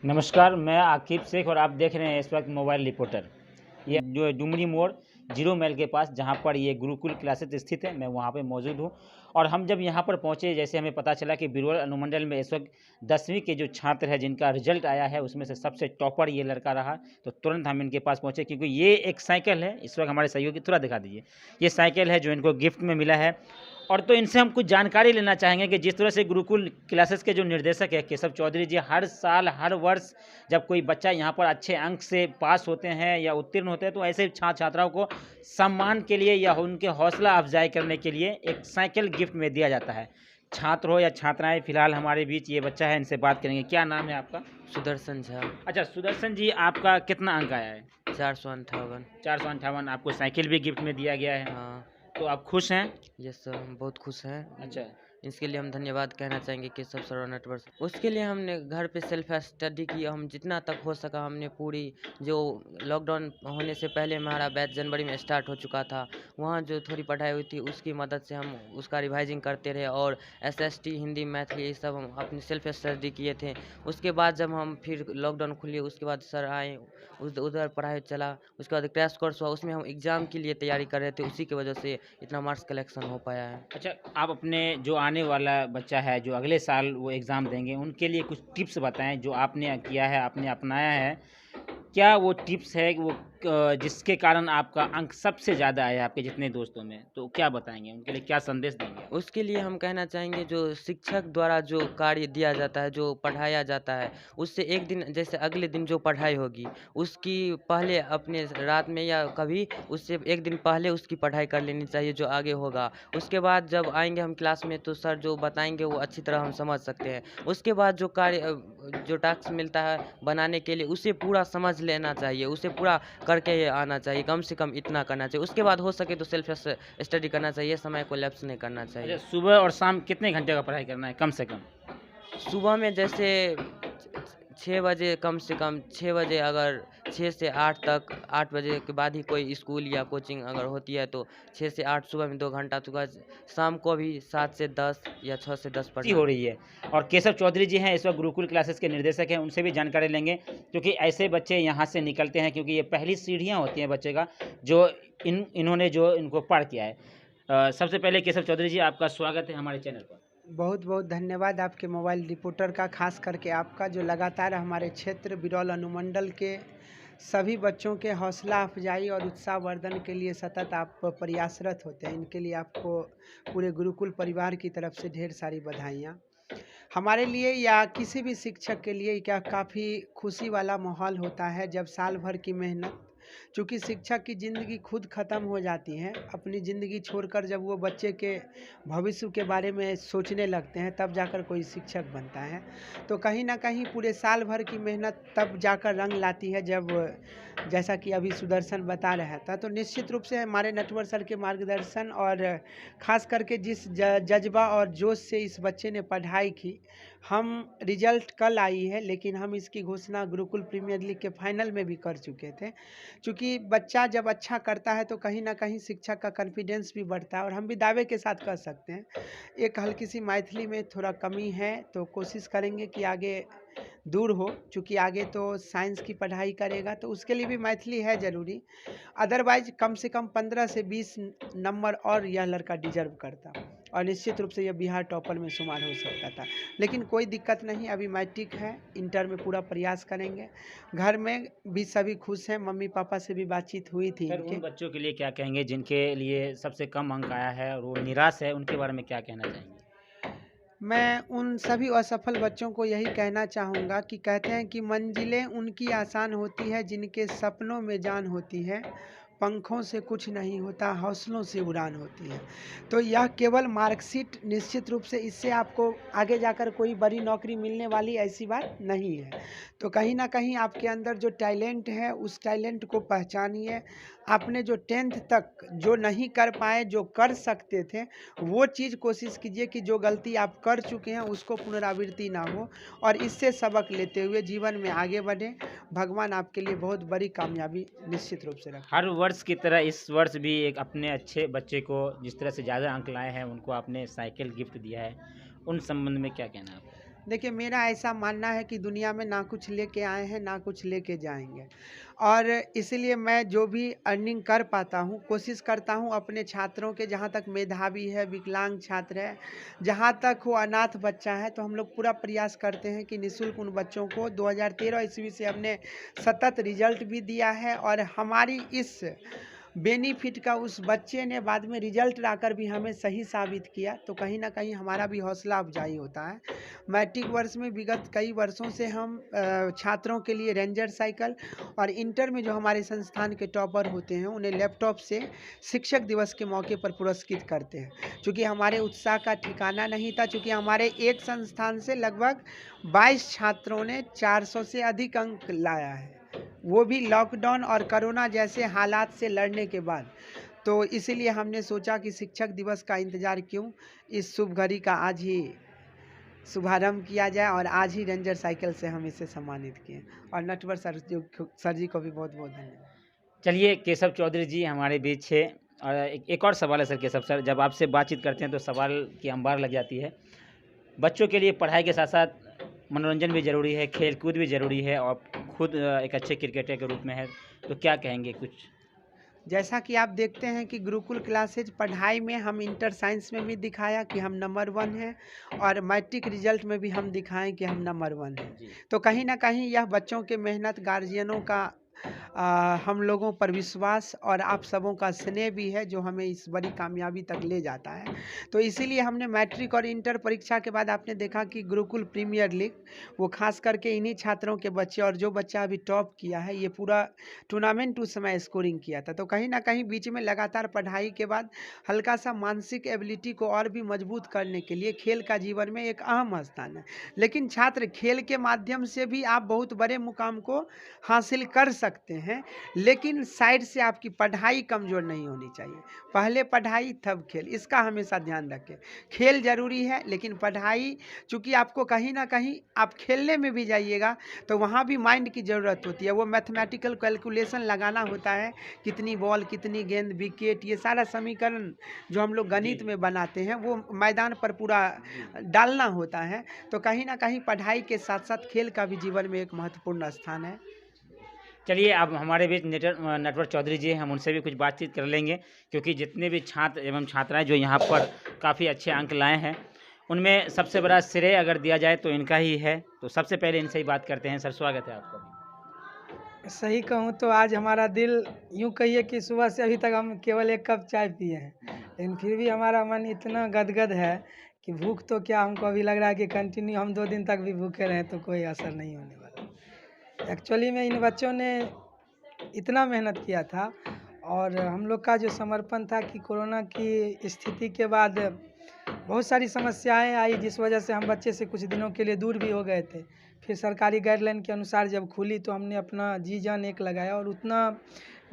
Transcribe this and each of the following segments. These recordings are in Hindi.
नमस्कार, मैं आकिब शेख और आप देख रहे हैं इस वक्त मोबाइल रिपोर्टर। ये जो डुमरी मोड़ जीरो माइल के पास जहाँ पर ये गुरुकुल क्लासेस स्थित है, मैं वहाँ पे मौजूद हूँ। और हम जब यहाँ पर पहुँचे, जैसे हमें पता चला कि बिरवल अनुमंडल में इस वक्त 10वीं के जो छात्र हैं जिनका रिजल्ट आया है उसमें से सबसे टॉपर ये लड़का रहा। तो तुरंत हम इनके पास पहुँचे क्योंकि ये एक साइकिल है, इस वक्त हमारे सहयोगी थोड़ा दिखा दीजिए। ये साइकिल है जो इनको गिफ्ट में मिला है। और तो इनसे हम कुछ जानकारी लेना चाहेंगे कि जिस तरह से गुरुकुल क्लासेस के जो निर्देशक है केशव चौधरी जी, हर साल हर वर्ष जब कोई बच्चा यहाँ पर अच्छे अंक से पास होते हैं या उत्तीर्ण होते हैं तो ऐसे छात्र छात्राओं को सम्मान के लिए या उनके हौसला अफजाई करने के लिए एक साइकिल गिफ्ट में दिया जाता है। छात्र हो या छात्राएं, फिलहाल हमारे बीच ये बच्चा है, इनसे बात करेंगे। क्या नाम है आपका? सुदर्शन झा। अच्छा सुदर्शन जी, आपका कितना अंक आया है? 458। 458। आपको साइकिल भी गिफ्ट में दिया गया है, हाँ। तो आप खुश हैं? यस सर, हम बहुत खुश हैं। अच्छा। इसके लिए हम धन्यवाद कहना चाहेंगे केशव सर नेटवर्क। उसके लिए हमने घर पे सेल्फ स्टडी की। हम जितना तक हो सका हमने पूरी, जो लॉकडाउन होने से पहले हमारा बैच जनवरी में स्टार्ट हो चुका था, वहाँ जो थोड़ी पढ़ाई हुई थी उसकी मदद से हम उसका रिवाइजिंग करते रहे और एसएसटी, हिंदी, मैथिली ये सब हम अपनी सेल्फ स्टडी किए थे। उसके बाद जब हम फिर लॉकडाउन खुली उसके बाद सर आए, उधर पढ़ाई चला। उसके बाद क्रैश कोर्स हुआ, उसमें हम एग्ज़ाम के लिए तैयारी कर रहे थे, उसी की वजह से इतना मार्क्स कलेक्शन हो पाया है। अच्छा, आप अपने जो आने वाला बच्चा है जो अगले साल वो एग्ज़ाम देंगे उनके लिए कुछ टिप्स बताएं जो आपने किया है, आपने अपनाया है। क्या वो टिप्स है कि वो जिसके कारण आपका अंक सबसे ज़्यादा आया आपके जितने दोस्तों में, तो क्या बताएंगे उनके लिए, क्या संदेश देंगे? उसके लिए हम कहना चाहेंगे जो शिक्षक द्वारा जो कार्य दिया जाता है, जो पढ़ाया जाता है, उससे एक दिन जैसे अगले दिन जो पढ़ाई होगी उसकी पहले अपने रात में या कभी उससे एक दिन पहले उसकी पढ़ाई कर लेनी चाहिए जो आगे होगा। उसके बाद जब आएंगे हम क्लास में तो सर जो बताएंगे वो अच्छी तरह हम समझ सकते हैं। उसके बाद जो कार्य जो टास्क मिलता है बनाने के लिए उसे पूरा समझ लेना चाहिए, उसे पूरा करके आना चाहिए, कम से कम इतना करना चाहिए। उसके बाद हो सके तो सेल्फ स्टडी करना चाहिए, समय को लैप्स नहीं करना चाहिए। अच्छा, सुबह और शाम कितने घंटे का पढ़ाई करना है कम से कम? सुबह में जैसे 6 बजे, कम से कम 6 बजे, अगर 6 से 8 तक, 8 बजे के बाद ही कोई स्कूल या कोचिंग अगर होती है तो 6 से 8 सुबह में 2 घंटा, तो शाम को भी 7 से 10 या 6 से 10 हो पढ़ना। रही है। और केशव चौधरी जी हैं इस वक्त गुरुकुल क्लासेस के निर्देशक हैं, उनसे भी जानकारी लेंगे क्योंकि ऐसे बच्चे यहाँ से निकलते हैं क्योंकि ये पहली सीढ़ियाँ होती हैं बच्चे का जो इन्होंने जो इनको पार किया है। सबसे पहले केशव चौधरी जी, आपका स्वागत है हमारे चैनल पर। बहुत बहुत धन्यवाद आपके मोबाइल रिपोर्टर का, खास करके आपका जो लगातार हमारे क्षेत्र बिरौल अनुमंडल के सभी बच्चों के हौसला अफजाई और उत्साहवर्धन के लिए सतत आप प्रयासरत होते हैं। इनके लिए आपको पूरे गुरुकुल परिवार की तरफ से ढेर सारी बधाइयाँ। हमारे लिए या किसी भी शिक्षक के लिए क्या काफ़ी खुशी वाला माहौल होता है जब साल भर की मेहनत, चूँकि शिक्षक की ज़िंदगी खुद ख़त्म हो जाती है, अपनी ज़िंदगी छोड़कर जब वो बच्चे के भविष्य के बारे में सोचने लगते हैं तब जाकर कोई शिक्षक बनता है। तो कहीं न कहीं पूरे साल भर की मेहनत तब जाकर रंग लाती है जब, जैसा कि अभी सुदर्शन बता रहा था, तो निश्चित रूप से हमारे नटवर सर के मार्गदर्शन और ख़ास करके जिस जज़्बा और जोश से इस बच्चे ने पढ़ाई की, हम रिजल्ट कल आई है लेकिन हम इसकी घोषणा गुरुकुल प्रीमियर लीग के फाइनल में भी कर चुके थे। चूँकि बच्चा जब अच्छा करता है तो कहीं न कहीं शिक्षक का कॉन्फिडेंस भी बढ़ता है और हम भी दावे के साथ कह सकते हैं। एक हल्की सी मैथिली में थोड़ा कमी है तो कोशिश करेंगे कि आगे दूर हो, चूँकि आगे तो साइंस की पढ़ाई करेगा तो उसके लिए भी मैथिली है ज़रूरी। अदरवाइज़ कम से कम 15 से 20 नंबर और यह लड़का डिज़र्व करता और निश्चित रूप से यह बिहार टॉपर में शुमार हो सकता था। लेकिन कोई दिक्कत नहीं, अभी मैट्रिक है, इंटर में पूरा प्रयास करेंगे। घर में भी सभी खुश हैं, मम्मी-पापा से भी बातचीत हुई थी सर, उन इनके। बच्चों के लिए क्या कहेंगे जिनके लिए सबसे कम अंक आया है और वो निराश है, उनके बारे में क्या कहना चाहेंगे? मैं उन सभी असफल बच्चों को यही कहना चाहूँगा कि कहते हैं कि मंजिलें उनकी आसान होती है जिनके सपनों में जान होती है, पंखों से कुछ नहीं होता, हौसलों से उड़ान होती है। तो यह केवल मार्कशीट निश्चित रूप से इससे आपको आगे जाकर कोई बड़ी नौकरी मिलने वाली ऐसी बात नहीं है। तो कहीं न कहीं आपके अंदर जो टैलेंट है उस टैलेंट को पहचानिए। आपने जो 10th तक जो नहीं कर पाए, जो कर सकते थे, वो चीज़ कोशिश कीजिए कि जो गलती आप कर चुके हैं उसको पुनरावृत्ति ना हो और इससे सबक लेते हुए जीवन में आगे बढ़ें। भगवान आपके लिए बहुत बड़ी कामयाबी निश्चित रूप से रखें। हर वर्ष की तरह इस वर्ष भी एक अपने अच्छे बच्चे को जिस तरह से ज़्यादा अंक लाए हैं उनको आपने साइकिल गिफ्ट दिया है, उन संबंध में क्या कहना है आपका? देखिए, मेरा ऐसा मानना है कि दुनिया में ना कुछ लेके आए हैं, ना कुछ लेके जाएँगे। और इसीलिए मैं जो भी अर्निंग कर पाता हूँ, कोशिश करता हूँ अपने छात्रों के, जहाँ तक मेधावी है, विकलांग छात्र है, जहाँ तक वो अनाथ बच्चा है, तो हम लोग पूरा प्रयास करते हैं कि निःशुल्क उन बच्चों को 2013 ईस्वी से हमने सतत रिज़ल्ट भी दिया है। और हमारी इस बेनिफिट का उस बच्चे ने बाद में रिजल्ट लाकर भी हमें सही साबित किया, तो कहीं न कहीं हमारा भी हौसला अफ़ज़ाई होता है। मैट्रिक वर्ष में विगत कई वर्षों से हम छात्रों के लिए रेंजर साइकिल, और इंटर में जो हमारे संस्थान के टॉपर होते हैं उन्हें लैपटॉप से शिक्षक दिवस के मौके पर पुरस्कृत करते हैं। चूँकि हमारे उत्साह का ठिकाना नहीं था, चूँकि हमारे एक संस्थान से लगभग 22 छात्रों ने 400 से अधिक अंक लाया है, वो भी लॉकडाउन और कोरोना जैसे हालात से लड़ने के बाद। तो इसीलिए हमने सोचा कि शिक्षक दिवस का इंतज़ार क्यों, इस शुभ घड़ी का आज ही शुभारंभ किया जाए, और आज ही रेंजर साइकिल से हम इसे सम्मानित किए। और नटवर सर जी को भी बहुत-बहुत धन्यवाद। चलिए, केशव चौधरी जी हमारे बीच है। और एक और सवाल है सर केशव सर, जब आपसे बातचीत करते हैं तो सवाल की अंबार लग जाती है। बच्चों के लिए पढ़ाई के साथ-साथ मनोरंजन भी ज़रूरी है, खेल-कूद भी ज़रूरी है, और खुद एक अच्छे क्रिकेटर के रूप में है, तो क्या कहेंगे कुछ? जैसा कि आप देखते हैं कि गुरुकुल क्लासेज पढ़ाई में हम इंटर साइंस में भी दिखाया कि हम नंबर 1 हैं, और मैट्रिक रिजल्ट में भी हम दिखाएं कि हम नंबर 1 हैं। जी। तो कहीं ना कहीं यह बच्चों के मेहनत, गार्जियनों का हम लोगों पर विश्वास और आप सबों का स्नेह भी है जो हमें इस बड़ी कामयाबी तक ले जाता है। तो इसीलिए हमने मैट्रिक और इंटर परीक्षा के बाद आपने देखा कि गुरुकुल प्रीमियर लीग, वो खास करके इन्हीं छात्रों के बच्चे, और जो बच्चा अभी टॉप किया है, ये पूरा टूर्नामेंट उस समय स्कोरिंग किया था। तो कहीं ना कहीं बीच में लगातार पढ़ाई के बाद हल्का सा मानसिक एबिलिटी को और भी मजबूत करने के लिए खेल का जीवन में एक अहम स्थान है। लेकिन छात्र खेल के माध्यम से भी आप बहुत बड़े मुकाम को हासिल कर सकते हैं, लेकिन साइड से आपकी पढ़ाई कमज़ोर नहीं होनी चाहिए। पहले पढ़ाई तब खेल, इसका हमेशा ध्यान रखें। खेल ज़रूरी है, लेकिन पढ़ाई, चूँकि आपको कहीं न कहीं आप खेलने में भी जाइएगा तो वहाँ भी माइंड की ज़रूरत होती है। वो मैथमेटिकल कैलकुलेशन लगाना होता है, कितनी बॉल, कितनी गेंद, विकेट, ये सारा समीकरण जो हम लोग गणित में बनाते हैं, वो मैदान पर पूरा डालना होता है। तो कहीं न कहीं पढ़ाई के साथ-साथ खेल का भी जीवन में एक महत्वपूर्ण स्थान है। चलिए, अब हमारे बीच नटवर चौधरी जी हैं, हम उनसे भी कुछ बातचीत कर लेंगे, क्योंकि जितने भी छात्र एवं छात्राएँ जो यहाँ पर काफ़ी अच्छे अंक लाए हैं, उनमें सबसे बड़ा श्रेय अगर दिया जाए तो इनका ही है। तो सबसे पहले इनसे ही बात करते हैं। सर, स्वागत है आपका भी। सही कहूँ तो आज हमारा दिल, यूँ कहिए कि सुबह से अभी तक हम केवल 1 कप चाय पिए हैं, लेकिन फिर भी हमारा मन इतना गदगद है कि भूख तो क्या, हमको अभी लग रहा है कि कंटिन्यू हम 2 दिन तक भी भूखे रहें तो कोई असर नहीं होने वाला। एक्चुअली में इन बच्चों ने इतना मेहनत किया था, और हम लोग का जो समर्पण था कि कोरोना की स्थिति के बाद बहुत सारी समस्याएं आई, जिस वजह से हम बच्चे से कुछ दिनों के लिए दूर भी हो गए थे। फिर सरकारी गाइडलाइन के अनुसार जब खुली तो हमने अपना जी जान एक लगाया, और उतना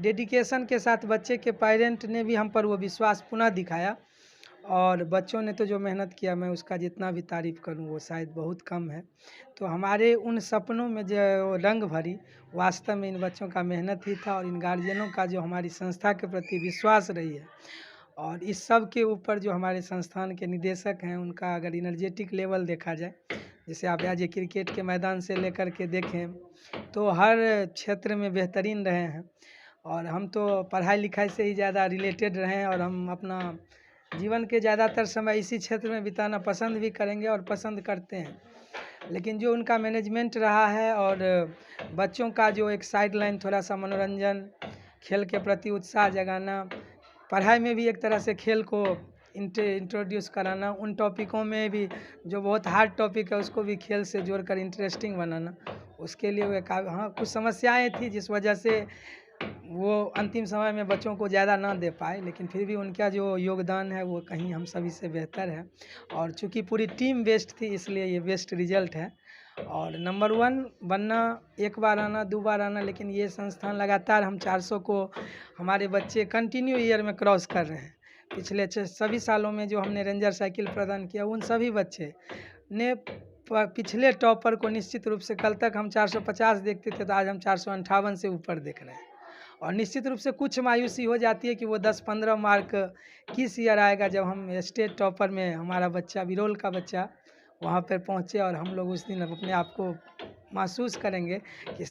डेडिकेशन के साथ बच्चे के पेरेंट ने भी हम पर वो विश्वास पुनः दिखाया। और बच्चों ने तो जो मेहनत किया, मैं उसका जितना भी तारीफ़ करूं वो शायद बहुत कम है। तो हमारे उन सपनों में जो रंग भरी, वास्तव में इन बच्चों का मेहनत ही था, और इन गार्जियनों का जो हमारी संस्था के प्रति विश्वास रही है, और इस सब के ऊपर जो हमारे संस्थान के निदेशक हैं, उनका अगर एनर्जेटिक लेवल देखा जाए, जैसे आप आज ये क्रिकेट के मैदान से लेकर के देखें तो हर क्षेत्र में बेहतरीन रहे हैं। और हम तो पढ़ाई लिखाई से ही ज़्यादा रिलेटेड रहे हैं, और हम अपना जीवन के ज़्यादातर समय इसी क्षेत्र में बिताना पसंद भी करेंगे और पसंद करते हैं। लेकिन जो उनका मैनेजमेंट रहा है, और बच्चों का जो एक साइड लाइन, थोड़ा सा मनोरंजन, खेल के प्रति उत्साह जगाना, पढ़ाई में भी एक तरह से खेल को इंट्रोड्यूस कराना, उन टॉपिकों में भी जो बहुत हार्ड टॉपिक है उसको भी खेल से जोड़कर इंटरेस्टिंग बनाना, उसके लिए वो हाँ, कुछ समस्याएं थी जिस वजह से वो अंतिम समय में बच्चों को ज़्यादा ना दे पाए, लेकिन फिर भी उनका जो योगदान है वो कहीं हम सभी से बेहतर है। और चूँकि पूरी टीम बेस्ट थी, इसलिए ये बेस्ट रिजल्ट है। और नंबर 1 बनना, एक बार आना, 2 बार आना, लेकिन ये संस्थान लगातार हम 400 को हमारे बच्चे कंटिन्यू ईयर में क्रॉस कर रहे हैं। पिछले सभी सालों में जो हमने रेंजर साइकिल प्रदान किया, उन सभी बच्चे ने पिछले टॉपर को निश्चित रूप से, कल तक हम 450 देखते थे तो आज हम 458 से ऊपर देख रहे हैं। और निश्चित रूप से कुछ मायूसी हो जाती है कि वो 10-15 मार्क किस ईयर आएगा जब हम स्टेट टॉपर में हमारा बच्चा, बिरौल का बच्चा, वहाँ पर पहुँचे और हम लोग उस दिन अपने आप को महसूस करेंगे कि